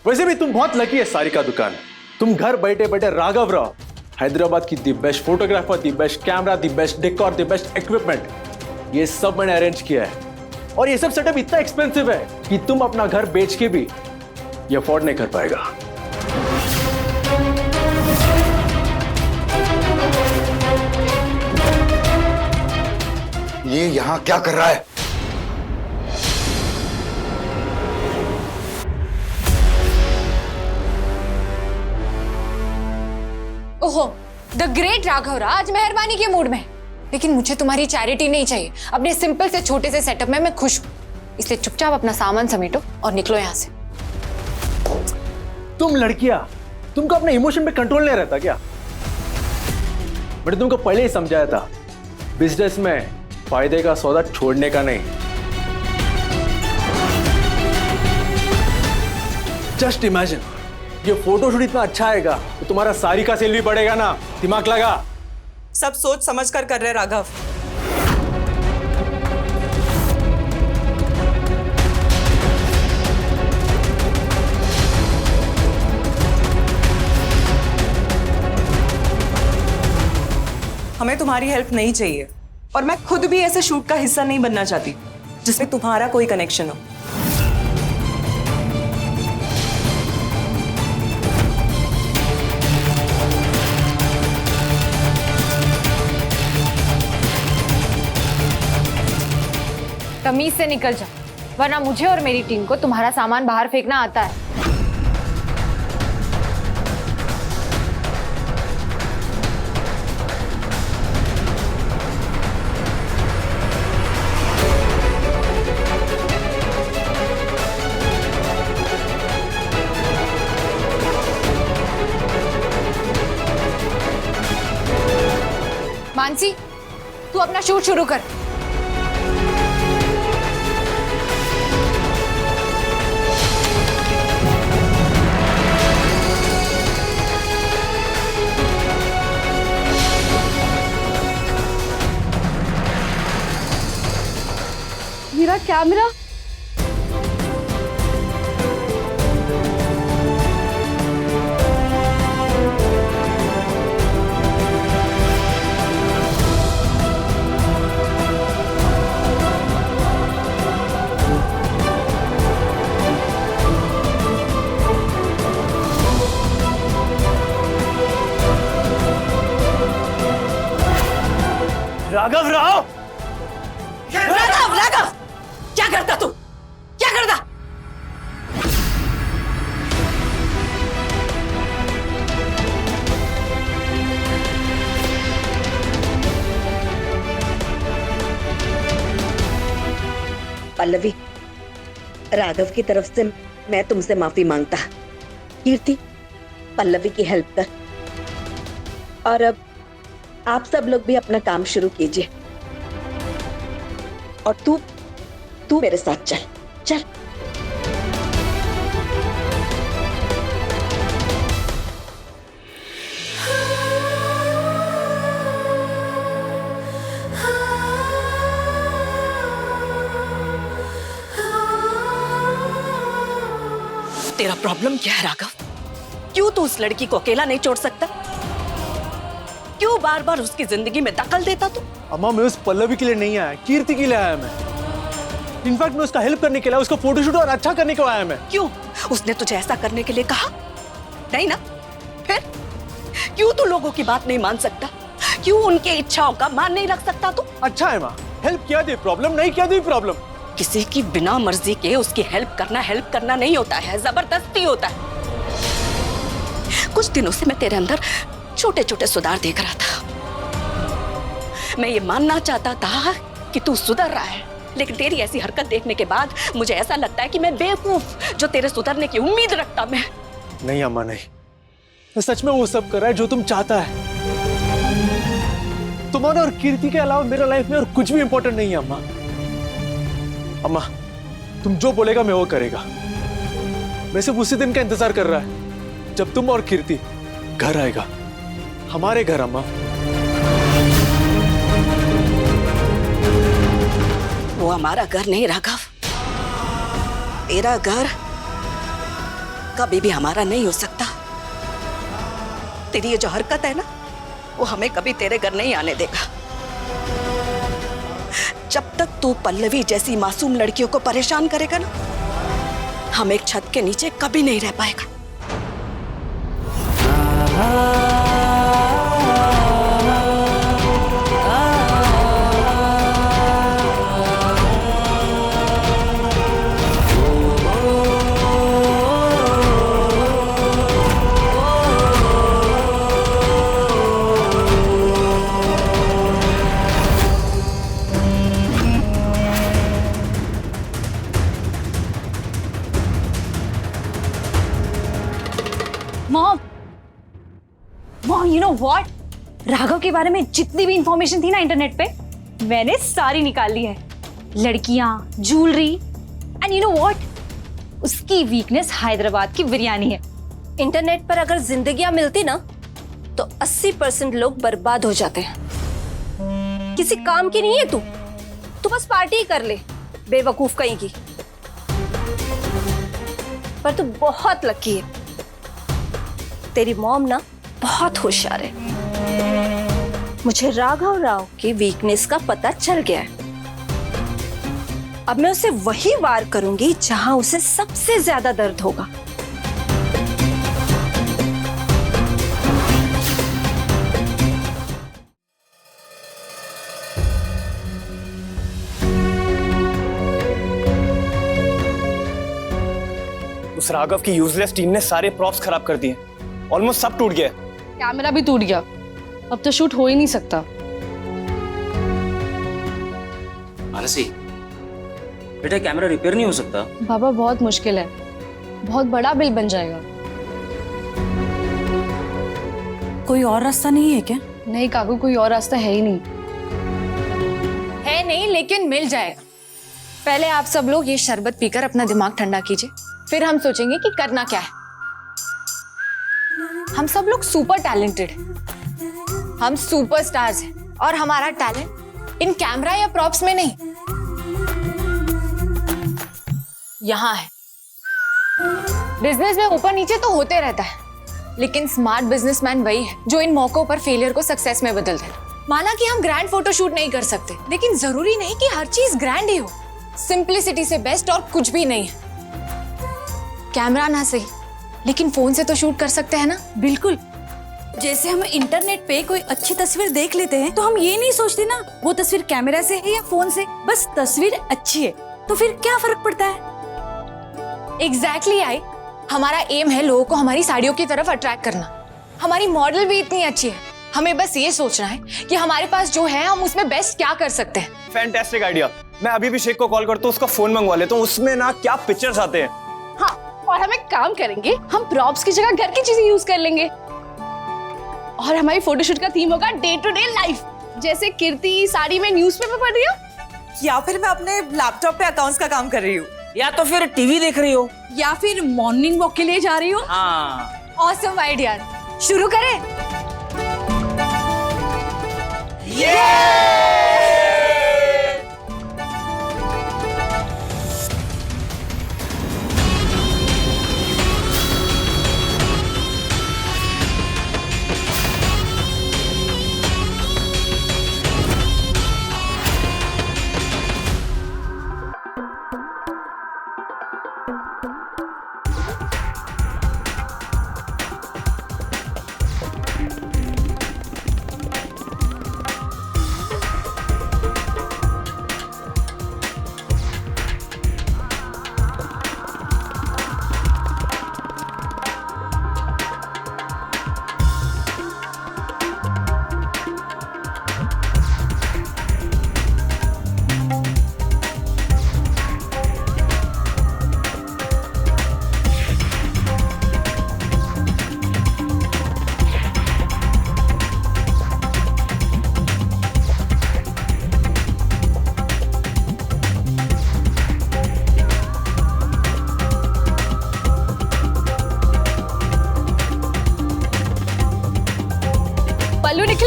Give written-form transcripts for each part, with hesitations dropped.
वैसे भी तुम बहुत लकी है सारिका दुकान, तुम घर बैठे बैठे राघव राव हैदराबाद की the best photographer, the best camera, the best decor, the best equipment, ये सब मैंने अरेंज किया है। और ये सब सेटअप इतना एक्सपेंसिव है कि तुम अपना घर बेच के भी ये अफोर्ड नहीं कर पाएगा। ये यहां क्या कर रहा है? ओहो, द ग्रेट राघव राज मेहरबानी के मूड में। लेकिन मुझे तुम्हारी चैरिटी नहीं चाहिए। अपने सिंपल से छोटे से सेटअप में मैं खुश हूँ, इसलिए चुपचाप अपना सामान समेटो और निकलो यहाँ से। तुम लड़कियां, तुमको अपने इमोशन पे कंट्रोल नहीं रहता क्या? मैंने तुमको पहले ही समझाया था, बिजनेस में फायदे का सौदा छोड़ने का नहीं। जस्ट इमेजिन, ये फोटोशूट इतना अच्छा आएगा तो तुम्हारा सारिका सेल भी बढ़ेगा ना। दिमाग लगा। सब सोच समझ कर रहे राघव। हमें तुम्हारी हेल्प नहीं चाहिए और मैं खुद भी ऐसे शूट का हिस्सा नहीं बनना चाहती जिसमें तुम्हारा कोई कनेक्शन हो। तमीज से निकल जाओ, वरना मुझे और मेरी टीम को तुम्हारा सामान बाहर फेंकना आता है। मानसी, तू अपना शूट शुरू कर। मेरा कैमरा? राघव राव, राघव राघव, क्या करता तू? क्या करता? पल्लवी, राघव की तरफ से मैं तुमसे माफी मांगता। कीर्ति, पल्लवी की हेल्प कर। और अब आप सब लोग भी अपना काम शुरू कीजिए। और तू मेरे साथ चल चल। तेरा प्रॉब्लम क्या है राघव? क्यों तू उस लड़की को अकेला नहीं छोड़ सकता? क्यों बार बार उसकी जिंदगी में दखल देता तू? अम्मा, मैं उस पल्लवी के लिए नहीं आया, कीर्ति के लिए आया मैं। इनफैक्ट मैं उसका हेल्प करने के लिए, उसका फोटोशूट और अच्छा करने को आया मैं। क्यों? उसने तुझे ऐसा करने के लिए कहा? नहीं ना? फिर क्यों तू लोगों की बात नहीं मान सकता? क्यों उनके इच्छाओं का मान नहीं रख सकता तू? अच्छा है माँ, हेल्प किया दी प्रॉब्लम, नहीं किया दी प्रॉब्लम। किसी की बिना मर्जी के उसकी हेल्प करना नहीं होता है, जबरदस्ती होता है। कुछ दिनों से मैं तेरे अंदर छोटे छोटे सुधार देख रहा था। मैं ये मानना चाहता था कि तू सुधर रहा है, लेकिन तेरी ऐसी हरकत देखने के बाद मुझे ऐसा लगता है कि मैं बेवकूफ जो तेरे सुधरने की उम्मीद रखता मैं। नहीं अम्मा, नहीं, मैं सच में वो सब कर रहा है जो तुम चाहता है। तुम्हारे और कीर्ति के अलावा मेरा लाइफ में और कुछ भी इंपॉर्टेंट नहीं है अम्मा। अम्मा, तुम जो बोलेगा मैं वो करेगा। मैं सिर्फ उसी दिन का इंतजार कर रहा है जब तुम और कीर्ति घर आएगा, हमारे घर। अम्मा, वो हमारा घर नहीं राघव, तेरा घर कभी भी हमारा नहीं हो सकता। तेरी ये जो हरकत है ना, वो हमें कभी तेरे घर नहीं आने देगा। जब तक तू पल्लवी जैसी मासूम लड़कियों को परेशान करेगा ना, हम एक छत के नीचे कभी नहीं रह पाएगा। Mom you know what, Raghav के बारे में जितनी भी इंफॉर्मेशन थी ना इंटरनेट पे, मैंने सारी निकाल ली है। लड़कियां, jewellery and you know what, उसकी वीकनेस हैदराबाद की बिरयानी है। इंटरनेट पर अगर जिंदगियां मिलती ना तो 80% लोग बर्बाद हो जाते हैं। किसी काम की नहीं है तू बस पार्टी ही कर ले, बेवकूफ कहीं की। पर तू बहुत लकी है, तेरी मॉम ना बहुत होशियार है। मुझे राघव राव की वीकनेस का पता चल गया है। अब मैं उसे वही वार करूंगी जहां उसे सबसे ज्यादा दर्द होगा। उस राघव की यूजलेस टीम ने सारे प्रॉप्स खराब कर दिए। ऑलमोस्ट सब टूट गया। कैमरा भी टूट गया, अब तो शूट हो ही नहीं सकता। मानसी, बेटा कैमरा रिपेयर नहीं हो सकता? बाबा बहुत मुश्किल है, बहुत बड़ा बिल बन जाएगा। कोई और रास्ता नहीं है क्या? नहीं काकू, कोई और रास्ता है ही नहीं। है नहीं, लेकिन मिल जाएगा। पहले आप सब लोग ये शरबत पीकर अपना दिमाग ठंडा कीजिए, फिर हम सोचेंगे कि करना क्या है। हम सब लोग सुपर टैलेंटेड हैं, हम सुपरस्टार्स हैं, और हमारा टैलेंट इन कैमरा या प्रॉप्स में नहीं, यहां है। बिजनेस में ऊपर नीचे तो होते रहता है, लेकिन स्मार्ट बिजनेसमैन वही है जो इन मौकों पर फेलियर को सक्सेस में बदल दे। माना कि हम ग्रैंड फोटोशूट नहीं कर सकते, लेकिन जरूरी नहीं कि हर चीज ग्रैंड ही हो। सिंप्लिसिटी से बेस्ट और कुछ भी नहीं है। कैमरा ना सही, लेकिन फोन से तो शूट कर सकते हैं ना। बिल्कुल, जैसे हम इंटरनेट पे कोई अच्छी तस्वीर देख लेते हैं तो हम ये नहीं सोचते ना वो तस्वीर कैमरा से है या फोन से, बस तस्वीर अच्छी है तो फिर क्या फर्क पड़ता है। एग्जैक्टली आई, हमारा एम है लोगों को हमारी साड़ियों की तरफ अट्रैक्ट करना। हमारी मॉडल भी इतनी अच्छी है, हमें बस ये सोचना है कि हमारे पास जो है हम उसमें बेस्ट क्या कर सकते हैं। Fantastic idea. मैं अभी भी शेख को कॉल करता हूँ, उसका फोन मंगवा लेता हूँ। उसमें ना क्या पिक्चर्स आते हैं। हाँ, और हम एक काम करेंगे, हम प्रॉप्स की जगह घर की चीजें यूज कर लेंगे, और हमारी फोटोशूट का थीम होगा डे टू डे लाइफ। जैसे कीर्ति साड़ी में न्यूज़पेपर पढ़ रही हो, या फिर मैं अपने लैपटॉप पे अकाउंट्स का काम कर रही हूँ, या तो फिर टीवी देख रही हो, या फिर मॉर्निंग वॉक के लिए जा रही हो। हाँ। ऑसम आइडिया, शुरू करें।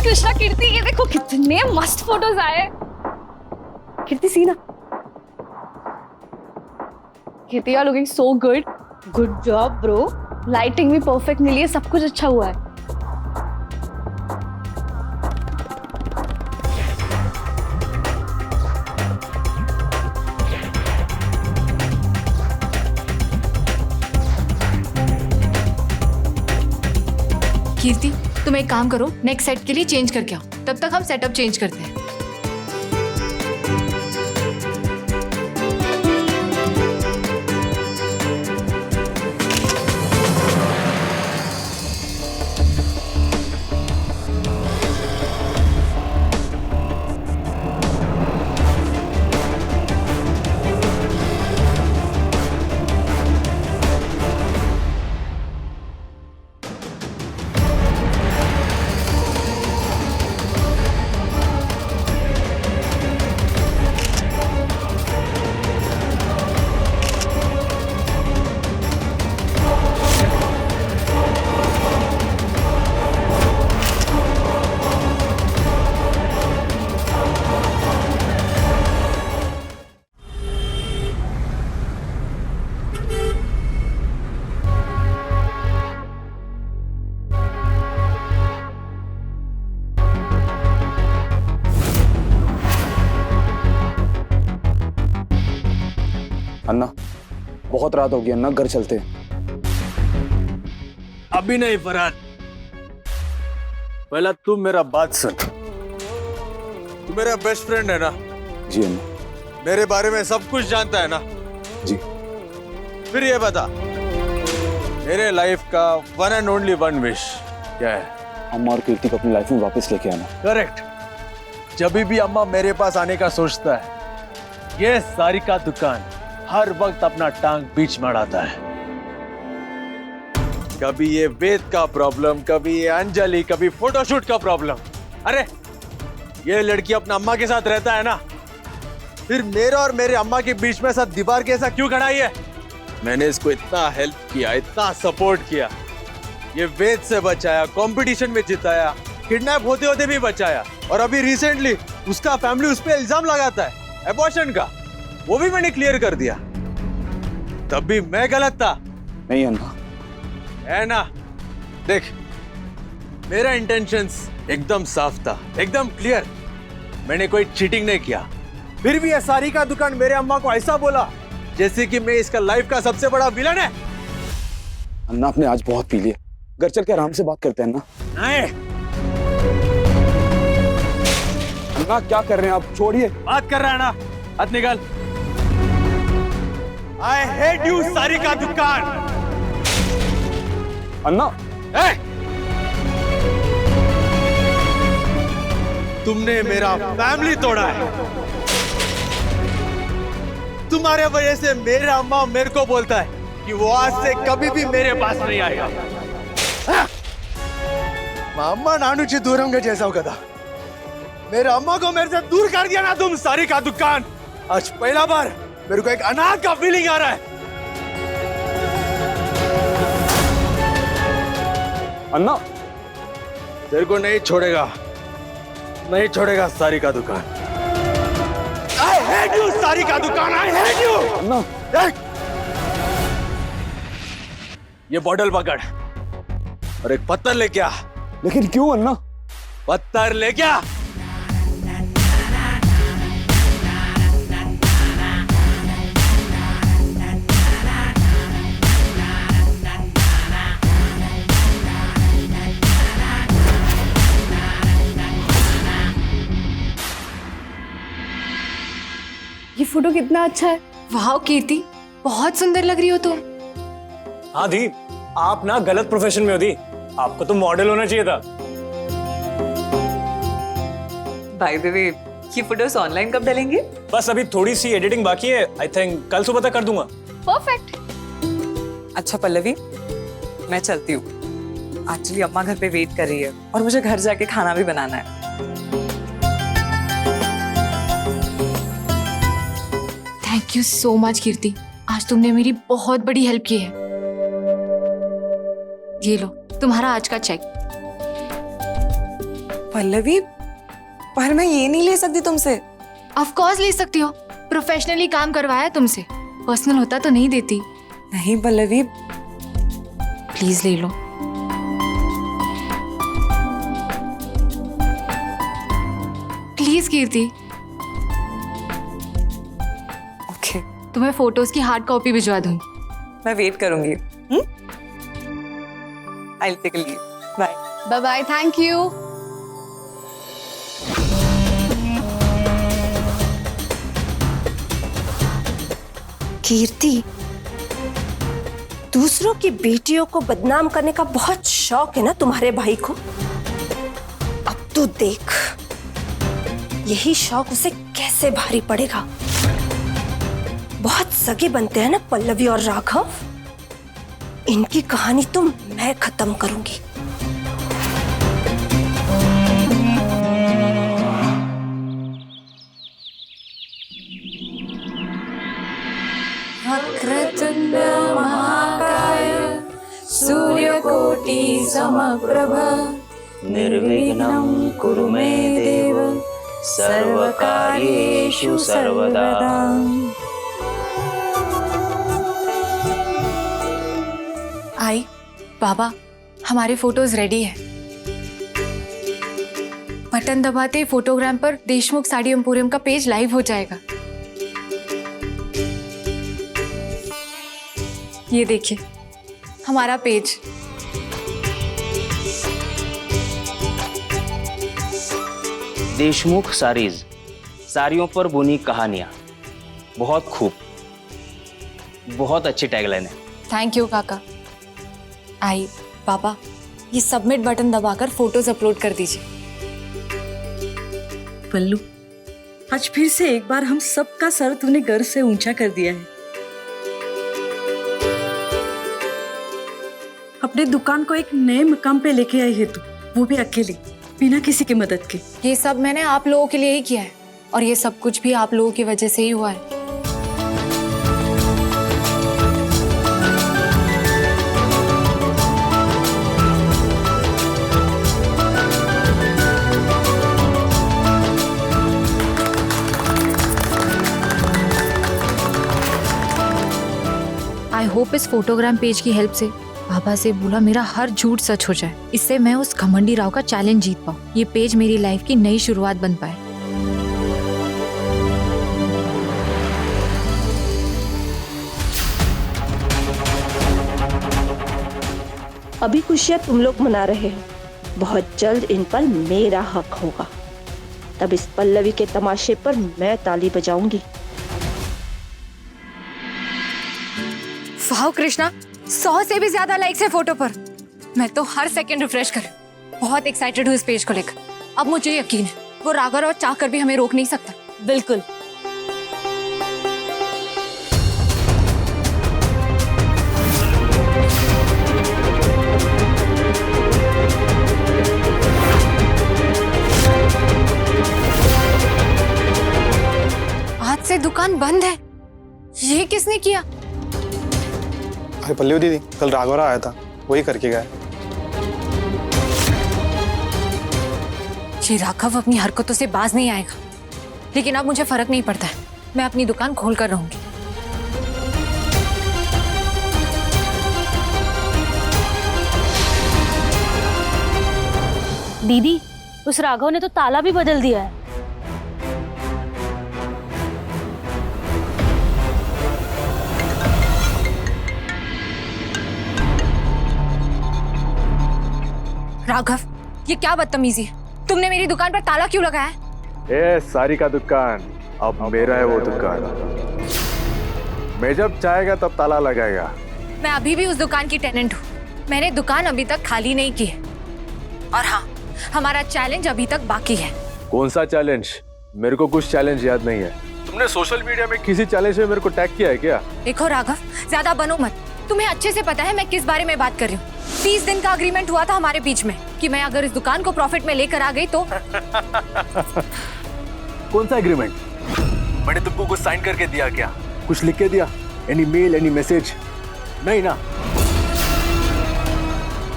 कृष्णा, कीर्ति, ये देखो कितने मस्त फोटोज आए। कीर्ति सी ना, Kirti are looking so good. Good job bro, lighting भी परफेक्ट मिली है, सब कुछ अच्छा हुआ है। कीर्ति, तुम एक काम करो, नेक्स्ट सेट के लिए चेंज करके आओ, तब तक हम सेटअप चेंज करते हैं। अन्ना, बहुत रात हो गई अन्ना, घर चलते हैं। अभी नहीं फरहाद, पहला तू मेरा बात सुन। तू मेरा बेस्ट फ्रेंड है ना? जी अन्ना। मेरे बारे में सब कुछ जानता है ना? जी। फिर ये बता, मेरे लाइफ का one and only one wish क्या है? अम्मा और कीर्ति को अपनी लाइफ में वापस लेके आना। करेक्ट। जब भी अम्मा मेरे पास आने का सोचता है, ये सारिका दुकान हर वक्त अपना टांग बीच में अड़ाता है। कभी ये वेद का प्रॉब्लम, कभी ये अंजलि, कभी फोटोशूट का प्रॉब्लम। अरे ये लड़की अपना अम्मा के साथ रहता है ना, फिर मेरा और मेरे अम्मा के बीच में साथ दीवार कैसा क्यों खड़ा है? मैंने इसको इतना हेल्प किया, इतना सपोर्ट किया, ये वेद से बचाया, कंपटीशन में जिताया, किडनैप होते होते भी बचाया, और अभी रिसेंटली उसका फैमिली उस पे इल्जाम लगाता है एबॉर्शन का, वो भी मैंने क्लियर कर दिया। तब भी मैं गलत था? नहीं अन्ना। है ना? देख, मेरा इंटेंशंस एकदम साफ था, एकदम क्लियर। मैंने कोई चीटिंग नहीं किया। फिर भी ये सारिका दुकान मेरे अम्मा को ऐसा बोला जैसे कि मैं इसका लाइफ का सबसे बड़ा विलन है। अन्ना, आपने आज बहुत पी लिया, घर चल के आराम से बात करते हैं अन्ना। नहीं, अन्ना क्या कर रहे हैं आप? छोड़िए। बात कर रहा है ना, हाथ निकाल। I hate you, सारिका दुकान। अन्ना। तुमने मेरा फैमिली तोड़ा है। तुम्हारे वजह से मेरा अम्मा मेरे को बोलता है कि वो आज से कभी भी मेरे पास नहीं आएगा। अम्मा नानू ची दूर होंगे जैसा कदा, मेरे अम्मा को मेरे से दूर कर दिया ना तुम, सारिका दुकान। आज पहला बार मेरे को एक अनाथ का फीलिंग आ रहा है। अन्ना, तेरे को नहीं छोड़ेगा, नहीं छोड़ेगा सारिका दुकान। I hate you, सारिका दुकान, I hate you। अन्ना, देख, ये बॉटल पकड़ और एक पत्थर लेके आ। लेकिन क्यों अन्ना? पत्थर लेके आ। ये फोटो कितना अच्छा है। वाह कीर्ति, बहुत सुंदर लग रही हो तुम। हाँ दी, आप ना गलत प्रोफेशन में हो दी, आपको तो मॉडल होना चाहिए था। बाय द वे, ये फोटोज ऑनलाइन कब डालेंगे? बस अभी थोड़ी सी एडिटिंग बाकी है, आई थिंक कल सुबह तक कर दूंगा। परफेक्ट। अच्छा पल्लवी, मैं चलती हूँ। एक्चुअली अम्मा घर पे वेट कर रही है और मुझे घर जाके खाना भी बनाना है। थैंक यू सो मच कीर्ति, आज तुमने मेरी बहुत बड़ी हेल्प की है। ये लो तुम्हारा आज का चेक। पल्लवी, पर मैं ये नहीं ले सकती तुमसे। ऑफ कोर्स ले सकती हो, प्रोफेशनली काम करवाया तुमसे, पर्सनल होता तो नहीं देती। नहीं पल्लवी, प्लीज ले लो। प्लीज कीर्ति, ओके तुम्हें फोटोज की हार्ड कॉपी भिजवा दूंगी। मैं वेट करूंगी। I'll take a leave. Bye. Bye bye, thank you. Kirti, दूसरों की बेटियों को बदनाम करने का बहुत शौक है ना तुम्हारे भाई को। अब तू देख, यही शौक उसे कैसे भारी पड़ेगा। बहुत सगे बनते हैं ना पल्लवी और राघव। इनकी कहानी तो मैं खत्म करूंगी। वक्रतुंड महाकाय सूर्यकोटि समप्रभ निर्विघ्नं कुरु मे देव सर्वकार्येषु सर्वदा। आई बाबा, हमारे फोटोज रेडी है। बटन दबाते ही फोटोग्राम पर देशमुख साड़ी एम्पोरियम का पेज लाइव हो जाएगा। ये देखिए हमारा पेज। देशमुख साड़ीज, साड़ियों पर बुनी कहानियां। बहुत खूब, बहुत अच्छी टैगलाइन है। थैंक यू काका। आई पापा, ये सबमिट बटन दबाकर फोटोज अपलोड कर दीजिए। पल्लू, आज फिर से एक बार हम सबका सर तूने गर्व से ऊंचा कर दिया है। अपने दुकान को एक नए मुकाम पे लेके आई है तू, वो भी अकेली, बिना किसी की मदद के। ये सब मैंने आप लोगों के लिए ही किया है, और ये सब कुछ भी आप लोगों की वजह से ही हुआ है। आई होप इस फोटोग्राम पेज की हेल्प से बाबा से बोला मेरा हर झूठ सच हो जाए। इससे मैं उस घमंडी राव का चैलेंज जीत पाऊं। ये पेज मेरी लाइफ की नई शुरुआत बन पाए। अभी खुशियां तुम लोग मना रहे हो, बहुत जल्द इन पर मेरा हक होगा। तब इस पल्लवी के तमाशे पर मैं ताली बजाऊंगी। वाह कृष्णा, 100 से भी ज्यादा लाइक्स है फोटो पर। मैं तो हर सेकंड रिफ्रेश कर बहुत एक्साइटेड हूँ इस पेज को लेकर। अब मुझे यकीन है वो राघव और चाहकर भी हमें रोक नहीं सकता। बिल्कुल। आज से दुकान बंद है, ये किसने किया? अरे पल्लवी दीदी, कल राघव आया था, वही करके गया। ये राघव अपनी हरकतों से बाज नहीं आएगा, लेकिन अब मुझे फर्क नहीं पड़ता है। मैं अपनी दुकान खोल कर रहूंगी। दीदी, उस राघव ने तो ताला भी बदल दिया है। राघव, ये क्या बदतमीजी है? तुमने मेरी दुकान पर ताला क्यों लगाया है? ए सारी का दुकान अब मेरा है वो दुकान। मैं जब चाहेगा तब ताला लगाएगा। मैं अभी भी उस दुकान की टेनेंट हूँ। मैंने दुकान अभी तक खाली नहीं की है। और हाँ, हमारा चैलेंज अभी तक बाकी है। कौन सा चैलेंज? मेरे को कुछ चैलेंज याद नहीं है। तुमने सोशल मीडिया में किसी चैलेंज में मेरे को टैग किया है क्या? देखो राघव, ज्यादा बनो मत। तुम्हें अच्छे से पता है मैं किस बारे में बात कर रही हूँ। 30 दिन का अग्रीमेंट हुआ था हमारे बीच में कि मैं अगर इस दुकान को प्रॉफिट में लेकर आ गई तो। कौन सा एग्रीमेंट? मैंने तुमको कुछ साइन करके दिया क्या? कुछ लिख के दिया? Any mail, any message? नहीं ना।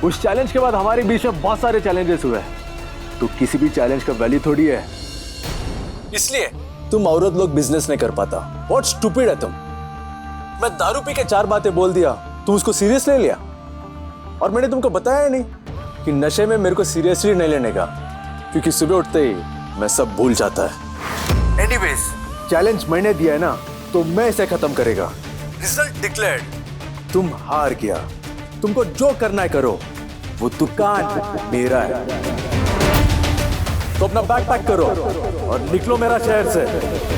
उस चैलेंज के बाद हमारे बीच में बहुत सारे चैलेंजेस हुए, तो किसी भी चैलेंज का वैल्यू थोड़ी है। इसलिए तुम औरत लोग बिजनेस नहीं कर पाता। बहुत स्टूपिड है तुम। मैं दारू पी के 4 बातें बोल दिया, तू उसको सीरियस ले लिया। और मैंने तुमको बताया नहीं कि नशे में मेरे को सीरियसली नहीं लेने का, क्योंकि सुबह उठते ही मैं सब भूल जाता है। एनीवेज, चैलेंज मैंने दिया है ना, तो मैं इसे खत्म करेगा। Result declared. तुम हार गया। तुमको जो करना है करो, वो दुकान मेरा है। तो अपना बैग पैक करो और निकलो मेरा शहर से।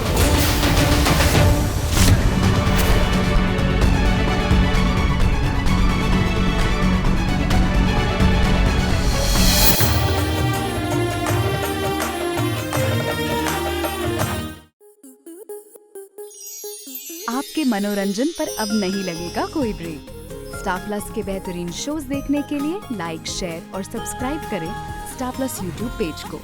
आपके मनोरंजन पर अब नहीं लगेगा कोई ब्रेक। स्टार प्लस के बेहतरीन शोज देखने के लिए लाइक, शेयर और सब्सक्राइब करें स्टार प्लस यूट्यूब पेज को।